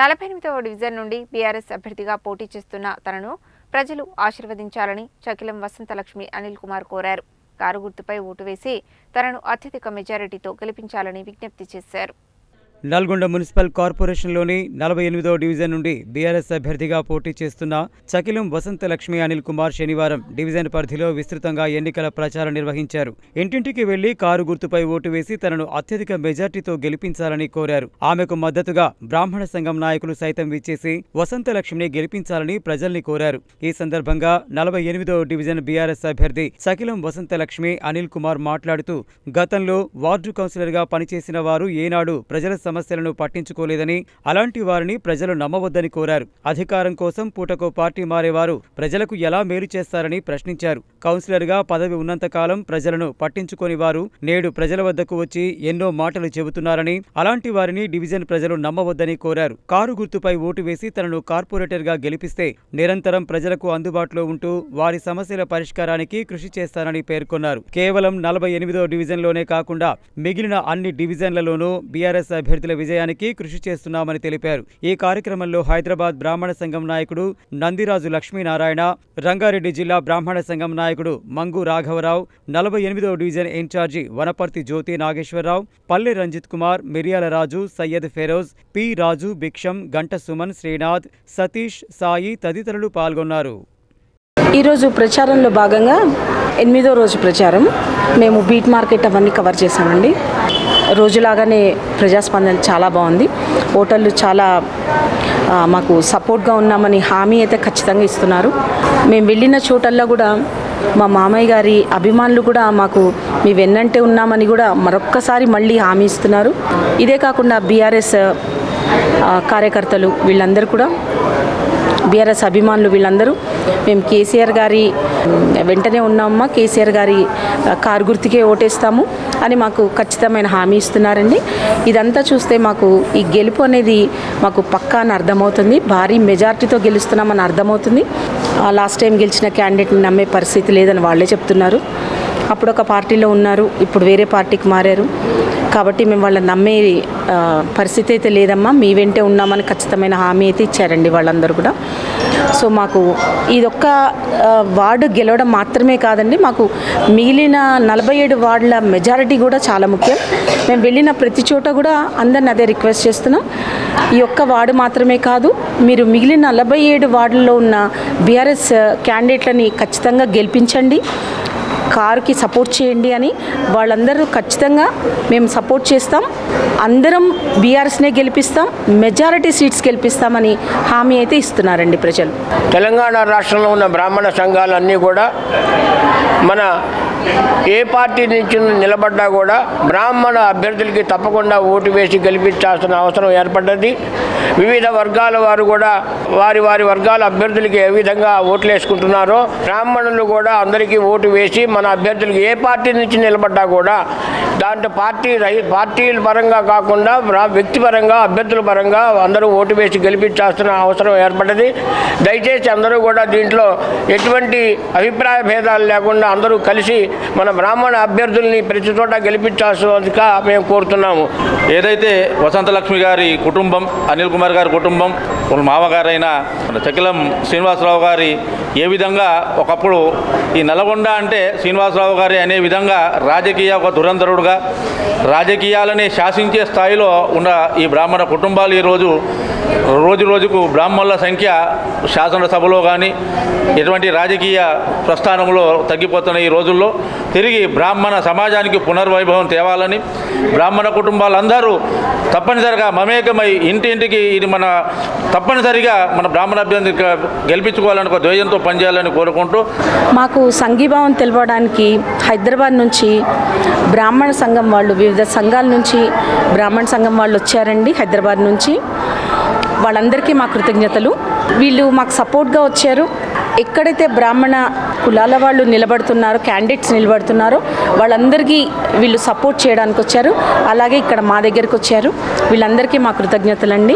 48వ division నుండి BRS అభ్యర్థిగా పోటీ చేస్తున్న తనను ప్రజలు ఆశీర్వదించాలని చకిలం వసంతలక్ష్మి అనిల్ కుమార్ కోరారు. కారు గుర్తుపై ఓటు వేసి తనను అత్యధిక మెజారిటీతో గెలిపించాలని విజ్ఞప్తి చేశారు. నల్గొండ మున్సిపల్ కార్పొరేషన్లోని 48వ డివిజన్ నుండి బీఆర్ఎస్ అభ్యర్థిగా పోటీ చేస్తున్న చకిలం వసంతలక్ష్మి అనిల్ కుమార్ శనివారం డివిజన్ పరిధిలో విస్తృతంగా ఎన్నికల ప్రచారం నిర్వహించారు. ఇంటింటికి వెళ్లి కారు గుర్తుపై ఓటు వేసి తనను అత్యధిక మెజార్టీతో గెలిపించాలని కోరారు. ఆమెకు మద్దతుగా బ్రాహ్మణ సంఘం నాయకులు సైతం విచ్చేసి వసంతలక్ష్మిని గెలిపించాలని ప్రజల్ని కోరారు. ఈ సందర్భంగా 48వ డివిజన్ బీఆర్ఎస్ అభ్యర్థి చకిలం వసంతలక్ష్మి అనిల్ కుమార్ మాట్లాడుతూ, గతంలో వార్డు కౌన్సిలర్గా పనిచేసిన వారు ఏనాడు ప్రజల సమస్యలను పట్టించుకోలేదని, అలాంటి వారిని ప్రజలు నమ్మవద్దని కోరారు. అధికారం కోసం పూటకో పార్టీ మారేవారు ప్రజలకు ఎలా మేలు చేస్తారని ప్రశ్నించారు. కౌన్సిలర్గా పదవి ఉన్నంతకాలం ప్రజలను పట్టించుకోని వారు నేడు ప్రజల వద్దకు వచ్చి ఎన్నో మాటలు చెబుతున్నారని, అలాంటి వారిని డివిజన్ ప్రజలు నమ్మవద్దని కోరారు. కారు గుర్తుపై ఓటు వేసి తనను కార్పొరేటర్గా గెలిపిస్తే నిరంతరం ప్రజలకు అందుబాటులో ఉంటూ వారి సమస్యల పరిష్కారానికి కృషి చేస్తారని పేర్కొన్నారు. కేవలం 48వ డివిజన్లోనే కాకుండా మిగిలిన అన్ని డివిజన్లలోనూ బీఆర్ఎస్ అభ్యర్థుల విజయానికి కృషి చేస్తున్నామని తెలిపారు. ఈ కార్యక్రమంలో హైదరాబాద్ బ్రాహ్మణ సంఘం నాయకుడు నందిరాజు లక్ష్మీనారాయణ, రంగారెడ్డి జిల్లా బ్రాహ్మణ సంఘం నాయకుడు మంగు రాఘవరావు, 48వ డివిజన్ ఇన్ఛార్జి వనపర్తి జ్యోతి నాగేశ్వరరావు, పల్లె రంజిత్ కుమార్, మిరియాల రాజు, సయ్యద్ ఫెరోజ్, పి రాజు, భిక్షం, గంట సుమన్, శ్రీనాథ్, సతీష్, సాయి తదితరులు పాల్గొన్నారు. ఈరోజు ప్రచారంలో భాగంగా 8వ రోజు ప్రచారం. మేము బీట్ మార్కెట్ అవన్నీ కవర్ చేశామండి. రోజులాగానే ప్రజాస్పందన చాలా బాగుంది. ఓటర్లు చాలా మాకు సపోర్ట్గా ఉన్నామని హామీ అయితే ఖచ్చితంగా ఇస్తున్నారు. మేము వెళ్ళిన చోటల్లో కూడా మా మామయ్య గారి అభిమానులు కూడా మాకు మీ వెన్నంటే ఉన్నామని కూడా మరొక్కసారి మళ్ళీ హామీ ఇస్తున్నారు. ఇదే కాకుండా బీఆర్ఎస్ కార్యకర్తలు వీళ్ళందరూ కూడా, బీఆర్ఎస్ అభిమానులు వీళ్ళందరూ మేము కేసీఆర్ గారి వెంటనే ఉన్నామమ్మా, కేసీఆర్ గారి కారు గుర్తుకే ఓటేస్తాము అని మాకు ఖచ్చితమైన హామీ ఇస్తున్నారండి. ఇదంతా చూస్తే మాకు ఈ గెలుపు అనేది మాకు పక్కా అని అర్థమవుతుంది. భారీ మెజార్టీతో గెలుస్తున్నామని అర్థమవుతుంది. లాస్ట్ టైం గెలిచిన క్యాండిడేట్ని నమ్మే పరిస్థితి లేదని వాళ్ళే చెప్తున్నారు. అప్పుడు ఒక పార్టీలో ఉన్నారు, ఇప్పుడు వేరే పార్టీకి మారారు. కాబట్టి మేము వాళ్ళని నమ్మే పరిస్థితి అయితే లేదమ్మా, మీ వెంటే ఉన్నామని ఖచ్చితమైన హామీ అయితే ఇచ్చారండి వాళ్ళందరూ కూడా. సో మాకు ఇదొక్క వార్డు గెలవడం మాత్రమే కాదండి, మాకు మిగిలిన 47 వార్డుల మెజారిటీ కూడా చాలా ముఖ్యం. మేము వెళ్ళిన ప్రతి చోట కూడా అందరిని అదే రిక్వెస్ట్ చేస్తున్నాం. ఈ ఒక్క వార్డు మాత్రమే కాదు, మీరు మిగిలిన 47 వార్డుల్లో ఉన్న బీఆర్ఎస్ క్యాండిడేట్లని ఖచ్చితంగా గెలిపించండి, కారుకి సపోర్ట్ చేయండి అని వాళ్ళందరూ ఖచ్చితంగా మేము సపోర్ట్ చేస్తాం. అందరం బీఆర్ఎస్నే గెలిపిస్తాం, మెజారిటీ సీట్స్ గెలిపిస్తామని హామీ అయితే ఇస్తున్నారండి ప్రజలు. తెలంగాణ రాష్ట్రంలో ఉన్న బ్రాహ్మణ సంఘాలన్నీ కూడా మన ఏ పార్టీ నుంచి నిలబడ్డా కూడా బ్రాహ్మణ అభ్యర్థులకి తప్పకుండా ఓటు వేసి గెలిపించాల్సిన అవసరం ఏర్పడ్డది. వివిధ వర్గాల వారు కూడా వారి వర్గాల అభ్యర్థులకి ఏ విధంగా ఓట్లు వేసుకుంటున్నారో బ్రాహ్మణులు కూడా అందరికీ ఓటు వేసి మన అభ్యర్థులకి ఏ పార్టీ నుంచి నిలబడ్డా కూడా దాంట్లో పార్టీల పరంగా కాకుండా వ్యక్తిపరంగా అభ్యర్థుల పరంగా అందరూ ఓటు వేసి గెలిపించాల్సిన అవసరం ఏర్పడ్డది. దయచేసి అందరూ కూడా దీంట్లో ఎటువంటి అభిప్రాయ భేదాలు లేకుండా అందరూ కలిసి మన బ్రాహ్మణ అభ్యర్థుల్ని ప్రతి చోట గెలిపించాల్సిందిగా మేము కోరుతున్నాము. ఏదైతే వసంతలక్ష్మి గారి కుటుంబం, అనిల్ కుమార్ గారి కుటుంబం, వాళ్ళ మామగారైన చకిలం శ్రీనివాసరావు గారి ఏ విధంగా ఒకప్పుడు ఈ నల్గొండ అంటే శ్రీనివాసరావు గారి అనే విధంగా రాజకీయ ఒక దురంధరుడుగా రాజకీయాలని శాసించే స్థాయిలో ఉన్న ఈ బ్రాహ్మణ కుటుంబాలు ఈరోజు రోజుకు బ్రాహ్మణుల సంఖ్య శాసనసభలో కానీ ఎటువంటి రాజకీయ ప్రస్థానంలో తగ్గిపోతున్న ఈ రోజుల్లో తిరిగి బ్రాహ్మణ సమాజానికి పునర్వైభవం తేవాలని బ్రాహ్మణ కుటుంబాలందరూ తప్పనిసరిగా మమేకమై ఇంటింటికి ఇది మన తప్పనిసరిగా మన బ్రాహ్మణ అభ్యర్థి గెలిపించుకోవాలని ఒక ధ్యేయంతో పనిచేయాలని కోరుకుంటూ మాకు సంఘీభావం తెలపడానికి హైదరాబాద్ నుంచి బ్రాహ్మణ సంఘం వాళ్ళు, వివిధ సంఘాల నుంచి బ్రాహ్మణ సంఘం వాళ్ళు వచ్చారండి హైదరాబాద్ నుంచి. వాళ్ళందరికీ మా కృతజ్ఞతలు. వీళ్ళు మాకు సపోర్ట్గా వచ్చారు. ఎక్కడైతే బ్రాహ్మణ కులాల వాళ్ళు నిలబడుతున్నారో, క్యాండిడేట్స్ నిలబడుతున్నారో వాళ్ళందరికీ వీళ్ళు సపోర్ట్ చేయడానికి వచ్చారు. అలాగే ఇక్కడ మా దగ్గరికి వచ్చారు. వీళ్ళందరికీ మా కృతజ్ఞతలండి.